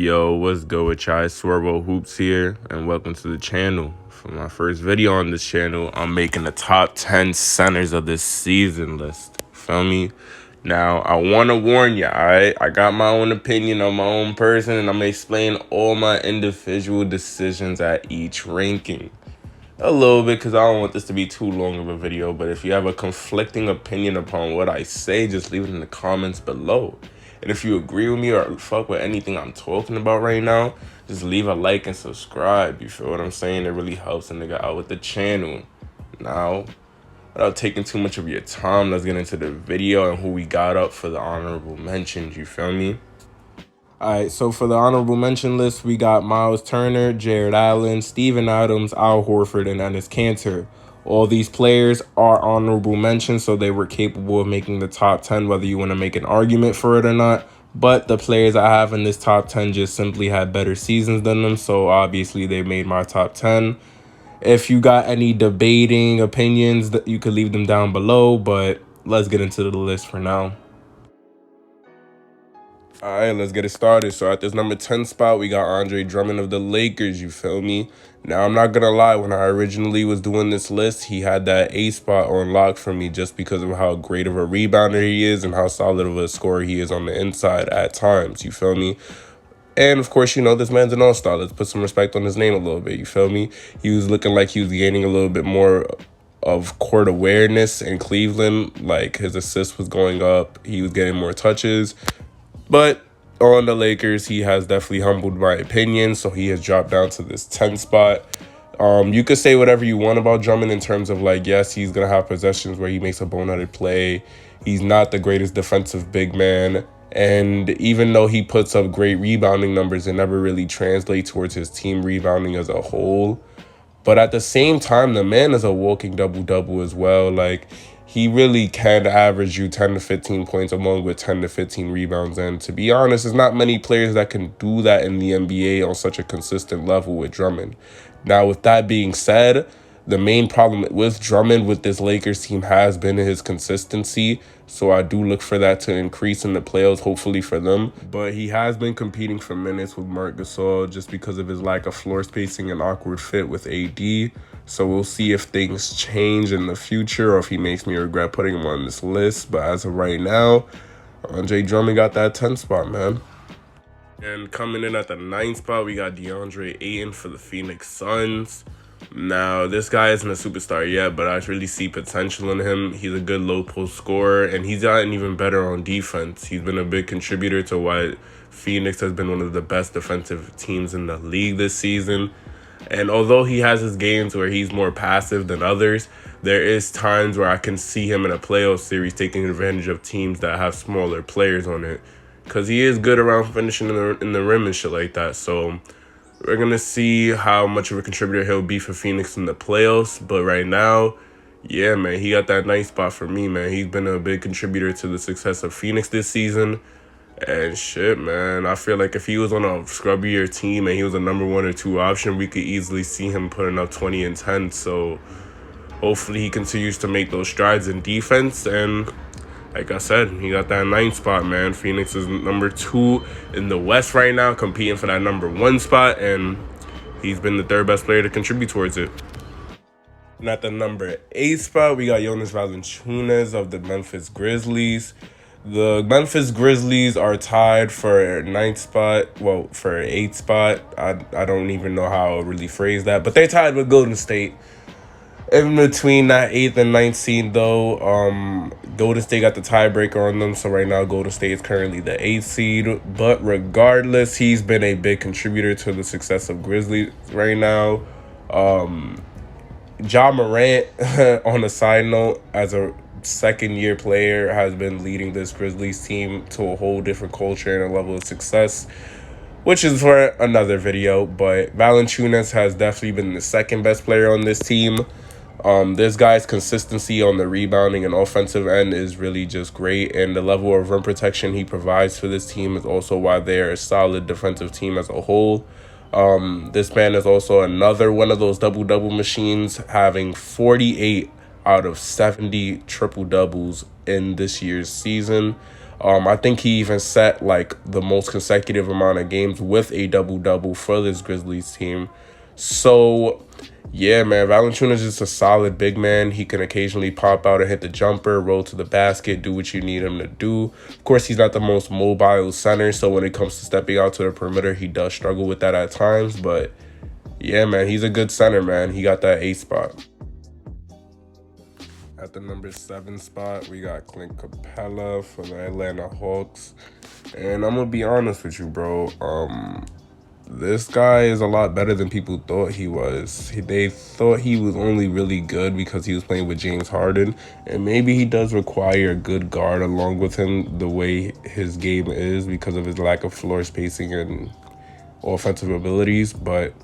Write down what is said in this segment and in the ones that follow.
Yo, what's good with y'all? Swervo Hoops here, and welcome to the channel. For my first video on this channel, I'm making the top 10 centers of this season list. Feel me? Now, I want to warn you, alright? I got my own opinion on my own person, and I'm going to explain all my individual decisions at each ranking. A little bit, because I don't want this to be too long of a video, but if you have a conflicting opinion upon what I say, just leave it in the comments below. And if you agree with me or fuck with anything I'm talking about right now, just leave a like and subscribe. You feel what I'm saying? It really helps a nigga out with the channel. Now, without taking too much of your time, let's get into the video and who we got up for the honorable mentions. You feel me? Alright, so for the honorable mention list, we got Miles Turner, Jared Allen, Steven Adams, Al Horford, and Enes Kanter. All these players are honorable mentions, so they were capable of making the top 10, whether you want to make an argument for it or not. But the players I have in this top 10 just simply had better seasons than them, so obviously they made my top 10. If you got any debating opinions, you could leave them down below, but let's get into the list for now. All right, let's get it started. So at this number 10 spot, we got Andre Drummond of the Lakers, you feel me? Now, I'm not going to lie, when I originally was doing this list, he had that A spot on lock for me just because of how great of a rebounder he is and how solid of a scorer he is on the inside at times, you feel me? And, of course, you know, this man's an all-star. Let's put some respect on his name a little bit, you feel me? He was looking like he was gaining a little bit more of court awareness in Cleveland. Like, his assist was going up. He was getting more touches. But on the Lakers, he has definitely humbled my opinion, so he has dropped down to this 10 spot. You could say whatever you want about Drummond in terms of, like, yes, he's going to have possessions where he makes a boneheaded play. He's not the greatest defensive big man. And even though he puts up great rebounding numbers, it never really translates towards his team rebounding as a whole. But at the same time, the man is a walking double-double as well. Like, he really can average you 10 to 15 points along with 10 to 15 rebounds. And to be honest, there's not many players that can do that in the NBA on such a consistent level with Drummond. Now, with that being said, the main problem with Drummond with this Lakers team has been his consistency. So I do look for that to increase in the playoffs, hopefully for them. But he has been competing for minutes with Marc Gasol just because of his lack of floor spacing and awkward fit with AD. So we'll see if things change in the future or if he makes me regret putting him on this list. But as of right now, Andre Drummond got that 10 spot, man. And coming in at the 9th spot, we got DeAndre Ayton for the Phoenix Suns. Now, this guy isn't a superstar yet, but I really see potential in him. He's a good low-post scorer, and he's gotten even better on defense. He's been a big contributor to why Phoenix has been one of the best defensive teams in the league this season. And although he has his games where he's more passive than others, there is times where I can see him in a playoff series taking advantage of teams that have smaller players on it. Because he is good around finishing in the rim and shit like that. So we're going to see how much of a contributor he'll be for Phoenix in the playoffs. But right now, yeah, man, he got that nice spot for me, man. He's been a big contributor to the success of Phoenix this season. And shit, man, I feel like if he was on a scrubbier team and he was a number 1 or 2 option, we could easily see him putting up 20 and 10. So hopefully he continues to make those strides in defense. And like I said, he got that 9th spot, man. Phoenix is number 2 in the West right now, competing for that number 1 spot. And he's been the 3rd best player to contribute towards it. And at the number 8 spot, we got Jonas Valancas of the Memphis Grizzlies. The Memphis Grizzlies are tied for 9th spot, well, for 8th spot. I don't even know how to really phrase that, but they're tied with Golden State. In between that 8th and 9th seed, though, Golden State got the tiebreaker on them, so right now Golden State is currently the 8th seed. But regardless, he's been a big contributor to the success of Grizzlies right now. Ja Morant, on a side note, as a second-year player, has been leading this Grizzlies team to a whole different culture and a level of success, which is for another video. But Valanciunas has definitely been the 2nd best player on this team. This guy's consistency on the rebounding and offensive end is really just great, and the level of rim protection he provides for this team is also why they're a solid defensive team as a whole. This man is also another one of those double-double machines, having 48 out of 70 triple-doubles in this year's season. I think he even set like the most consecutive amount of games with a double-double for this Grizzlies team. So yeah, man, Valanciunas is just a solid big man. He can occasionally pop out and hit the jumper, roll to the basket, do what you need him to do. Of course, he's not the most mobile center, so when it comes to stepping out to the perimeter, he does struggle with that at times. But yeah, man, he's a good center, man. He got that A spot. At the number 7 spot, we got Clint Capela for the Atlanta Hawks. And I'm going to be honest with you, bro. This guy is a lot better than people thought he was. They thought he was only really good because he was playing with James Harden. And maybe he does require a good guard along with him the way his game is because of his lack of floor spacing and offensive abilities. But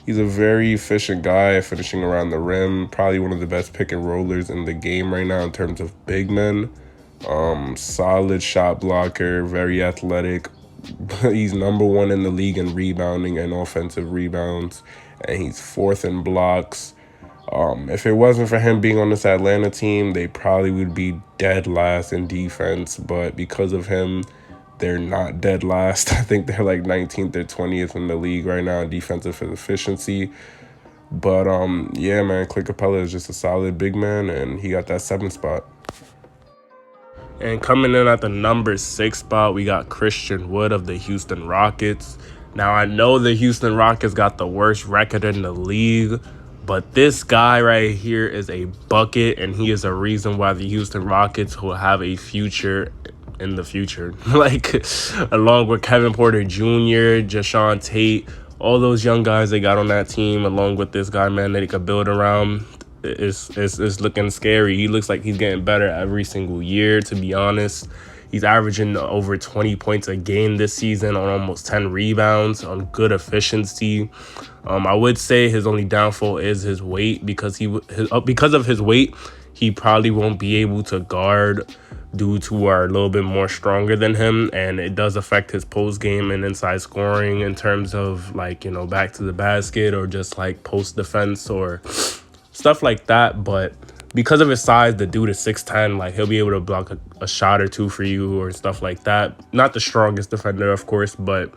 he's a very efficient guy finishing around the rim. Probably one of the best pick and rollers in the game right now in terms of big men. Solid shot blocker, very athletic. He's number 1 in the league in rebounding and offensive rebounds, and he's 4th in blocks. If it wasn't for him being on this Atlanta team, they probably would be dead last in defense, but because of him, they're not dead last. I think they're like 19th or 20th in the league right now in defensive efficiency. But yeah, man, Clint Capela is just a solid big man, and he got that 7th spot. And coming in at the number 6 spot, we got Christian Wood of the Houston Rockets. Now, I know the Houston Rockets got the worst record in the league, but this guy right here is a bucket, and he is a reason why the Houston Rockets will have a future in the future. Like, along with Kevin Porter Jr., Jashawn Tate, all those young guys they got on that team, along with this guy, man, that they could build around. It's looking scary. He looks like he's getting better every single year, to be honest. He's averaging over 20 points a game this season on almost 10 rebounds on good efficiency. I would say his only downfall is his weight because of his weight, he probably won't be able to guard dudes who are a little bit more stronger than him, and it does affect his post game and inside scoring in terms of like, you know, back to the basket or just like post defense or stuff like that. But because of his size, the dude is 6'10", like he'll be able to block a shot or two for you or stuff like that. Not the strongest defender, of course, but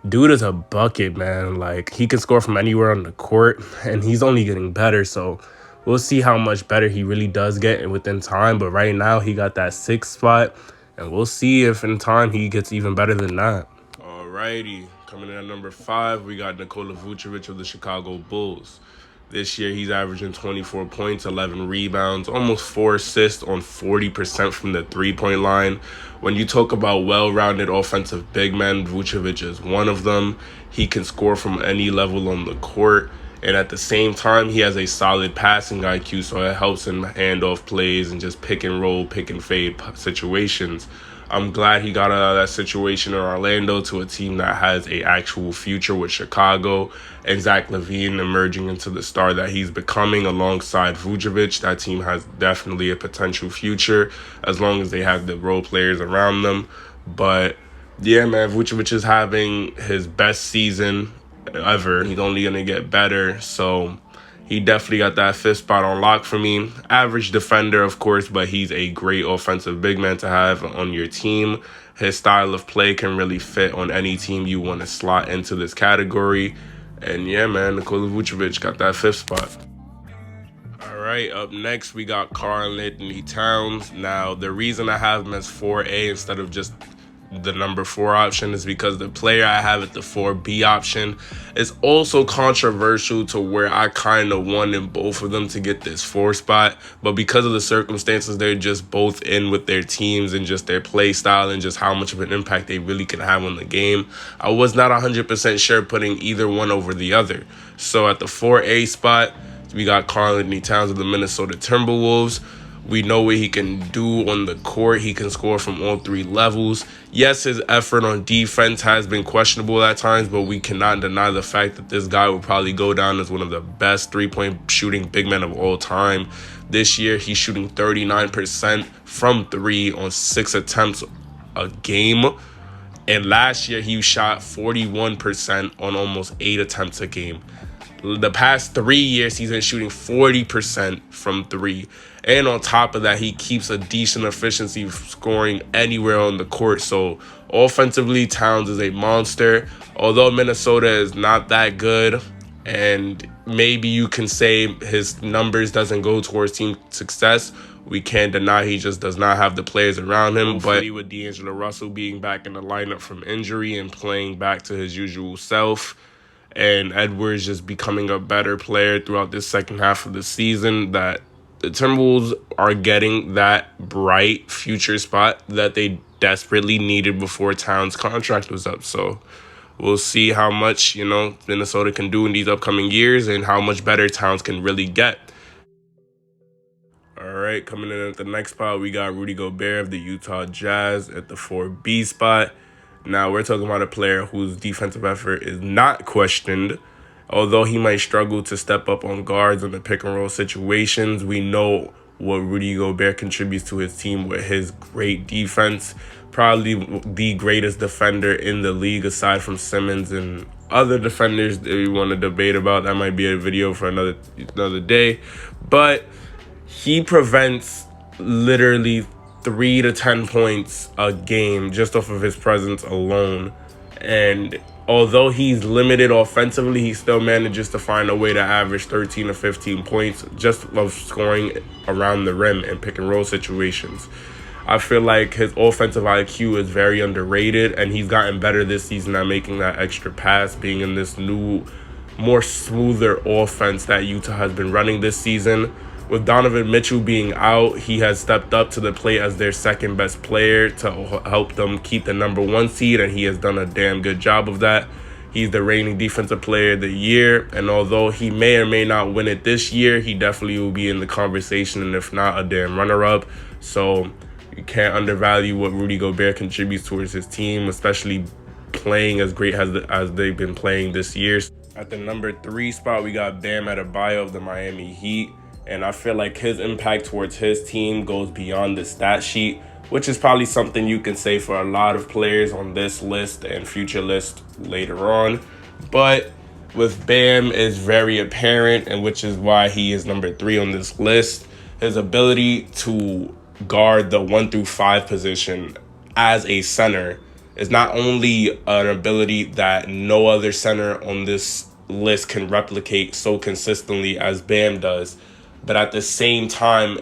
dude is a bucket, man. Like, he can score from anywhere on the court, and he's only getting better. So we'll see how much better he really does get within time. But right now, he got that 6th spot, and we'll see if in time he gets even better than that. Alrighty, coming in at number 5, we got Nikola Vucevic of the Chicago Bulls. This year, he's averaging 24 points, 11 rebounds, almost 4 assists on 40% from the three-point line. When you talk about well-rounded offensive big men, Vucevic is one of them. He can score from any level on the court. And at the same time, he has a solid passing IQ, so it helps him hand off plays and just pick and roll, pick and fade situations. I'm glad he got out of that situation in Orlando to a team that has a actual future with Chicago and Zach LaVine emerging into the star that he's becoming alongside Vucevic. That team has definitely a potential future as long as they have the role players around them. But yeah, man, Vucevic is having his best season ever. He's only going to get better. So he definitely got that 5th spot on lock for me. Average defender, of course, but he's a great offensive big man to have on your team. His style of play can really fit on any team you want to slot into this category. And yeah, man, Nikola Vucevic got that 5th spot. All right, up next, we got KarlAnthony Towns. Now, the reason I have him as 4A instead of just the number 4 option is because the player I have at the 4B option is also controversial to where I kind of wanted both of them to get this 4 spot, but because of the circumstances they're just both in with their teams and just their play style and just how much of an impact they really can have on the game, I was not 100% sure putting either one over the other. So at the 4A spot, we got KarlAnthony Towns of the Minnesota Timberwolves. We know what he can do on the court. He can score from all 3 levels. Yes, his effort on defense has been questionable at times, but we cannot deny the fact that this guy will probably go down as one of the best three-point shooting big men of all time. This year, he's shooting 39% from 3 on 6 attempts a game. And last year, he shot 41% on almost 8 attempts a game. The past 3 years, he's been shooting 40% from three. And on top of that, he keeps a decent efficiency scoring anywhere on the court. So offensively, Towns is a monster. Although Minnesota is not that good, and maybe you can say his numbers doesn't go towards team success, we can't deny he just does not have the players around him. Hopefully, with D'Angelo Russell being back in the lineup from injury and playing back to his usual self, and Edwards just becoming a better player throughout this second half of the season, that the Timberwolves are getting that bright future spot that they desperately needed before Towns' contract was up. So we'll see how much, Minnesota can do in these upcoming years and how much better Towns can really get. All right, coming in at the next spot, we got Rudy Gobert of the Utah Jazz at the 4B spot. Now, we're talking about a player whose defensive effort is not questioned. Although he might struggle to step up on guards in the pick-and-roll situations, we know what Rudy Gobert contributes to his team with his great defense. Probably the greatest defender in the league aside from Simmons and other defenders that we want to debate about. That might be a video for another day. But he prevents literally 3 to 10 points a game just off of his presence alone. And although he's limited offensively, he still manages to find a way to average 13 to 15 points just of scoring around the rim in pick and roll situations. I feel like his offensive IQ is very underrated, and he's gotten better this season at making that extra pass, being in this new, more smoother offense that Utah has been running this season. With Donovan Mitchell being out, he has stepped up to the plate as their second best player to help them keep the number 1 seed, and he has done a damn good job of that. He's the reigning defensive player of the year, and although he may or may not win it this year, he definitely will be in the conversation, and if not, a damn runner-up. So you can't undervalue what Rudy Gobert contributes towards his team, especially playing as great as they've been playing this year. At the number 3 spot, we got Bam Adebayo of the Miami Heat. And I feel like his impact towards his team goes beyond the stat sheet, which is probably something you can say for a lot of players on this list and future list later on. But with Bam is very apparent, and which is why he is number 3 on this list. His ability to guard the 1 through 5 position as a center is not only an ability that no other center on this list can replicate so consistently as Bam does, but at the same time,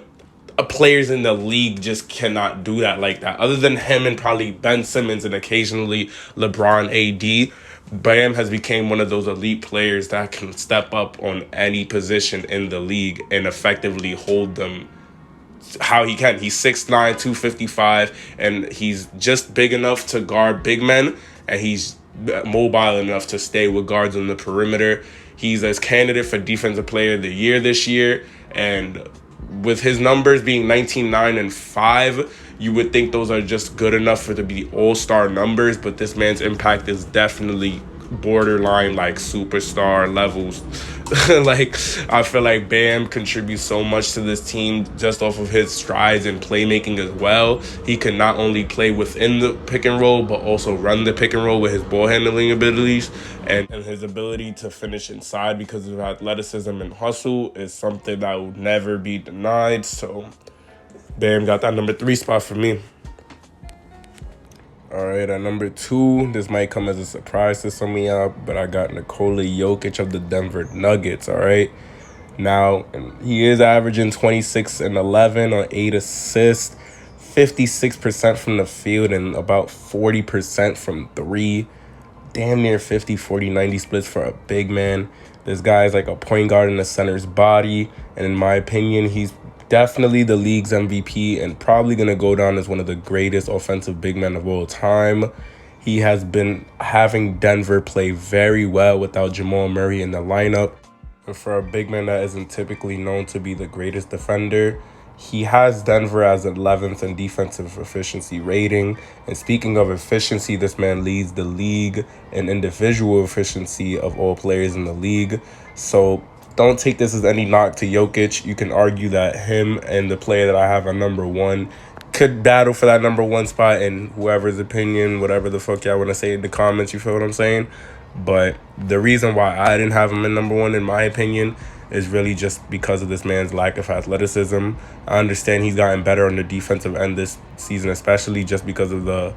players in the league just cannot do that like that. Other than him and probably Ben Simmons and occasionally LeBron AD, Bam has become one of those elite players that can step up on any position in the league and effectively hold them how he can. He's 6'9", 255, and he's just big enough to guard big men, and he's mobile enough to stay with guards on the perimeter. He's a candidate for Defensive Player of the Year this year, and with his numbers being 19, 9, and 5, you would think those are just good enough for to be all-star numbers, but this man's impact is definitely borderline like superstar levels. Like, I feel like Bam contributes so much to this team just off of his strides and playmaking as well. He can not only play within the pick and roll, but also run the pick and roll with his ball handling abilities, and his ability to finish inside because of athleticism and hustle is something that will never be denied. So Bam got that number 3 spot for me. All right, at number 2, this might come as a surprise to some of y'all, but I got Nikola Jokic of the Denver Nuggets, all right? Now, he is averaging 26 and 11 on 8 assists, 56% from the field, and about 40% from 3. Damn near 50, 40, 90 splits for a big man. This guy is like a point guard in the center's body, and in my opinion, he's definitely the league's MVP and probably going to go down as one of the greatest offensive big men of all time. He has been having Denver play very well without Jamal Murray in the lineup. And for a big man that isn't typically known to be the greatest defender, he has Denver as 11th in defensive efficiency rating. And speaking of efficiency, this man leads the league in individual efficiency of all players in the league. So don't take this as any knock to Jokic. You can argue that him and the player that I have on number 1 could battle for that number 1 spot in whoever's opinion, whatever the fuck y'all want to say in the comments, you feel what I'm saying? But the reason why I didn't have him in number one, in my opinion, is really just because of this man's lack of athleticism. I understand he's gotten better on the defensive end this season, especially just because of the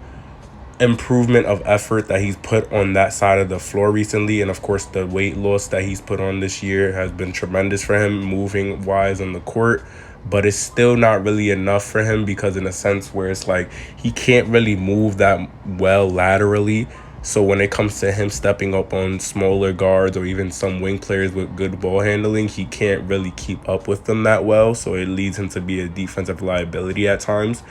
improvement of effort that he's put on that side of the floor recently. And of course, the weight loss that he's put on this year has been tremendous for him, moving wise on the court. But it's still not really enough for him, because in a sense where it's like he can't really move that well laterally. So when it comes to him stepping up on smaller guards or even some wing players with good ball handling, he can't really keep up with them that well. So it leads him to be a defensive liability at times.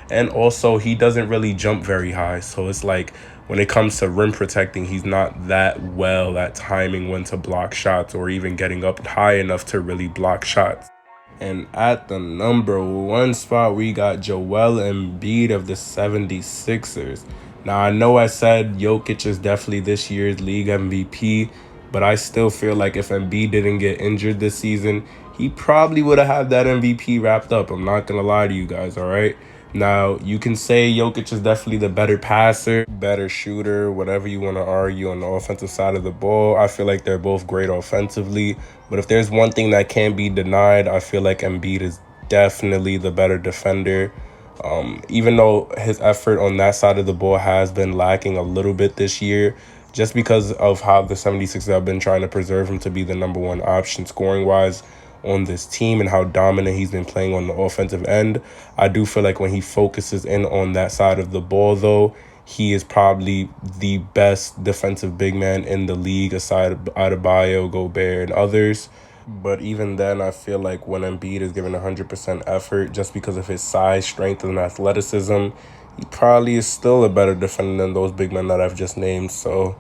And also, he doesn't really jump very high. So it's like when it comes to rim protecting, he's not that well at timing when to block shots or even getting up high enough to really block shots. And at the number one spot, we got Joel Embiid of the 76ers. Now, I know I said Jokic is definitely this year's league MVP, but I still feel like if Embiid didn't get injured this season, he probably would have had that MVP wrapped up. I'm not going to lie to you guys, all right? Now, you can say Jokic is definitely the better passer, better shooter, whatever you want to argue on the offensive side of the ball. I feel like they're both great offensively. But if there's one thing that can't be denied, I feel like Embiid is definitely the better defender. Even though his effort on that side of the ball has been lacking a little bit this year, just because of how the 76ers have been trying to preserve him to be the number one option scoring-wise on this team and how dominant he's been playing on the offensive end. I do feel like when he focuses in on that side of the ball, though, he is probably the best defensive big man in the league aside of Adebayo, Gobert, and others. But even then, I feel like when Embiid is given 100% effort, just because of his size, strength, and athleticism, he probably is still a better defender than those big men that I've just named. So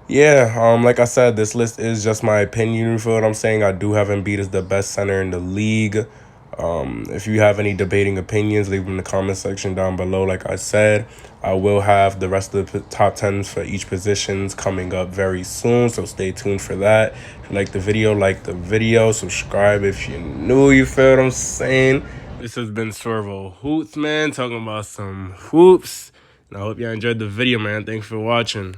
yeah, like I said, this list is just my opinion. You feel what I'm saying? I do have Embiid as the best center in the league. If you have any debating opinions, leave them in the comment section down below. Like I said, I will have the rest of the top 10s for each positions coming up very soon, so stay tuned for that. If you like the video, subscribe if you're new. You feel what I'm saying? This has been Sorvo Hoots, man, talking about some hoops. And I hope you enjoyed the video, man. Thanks for watching.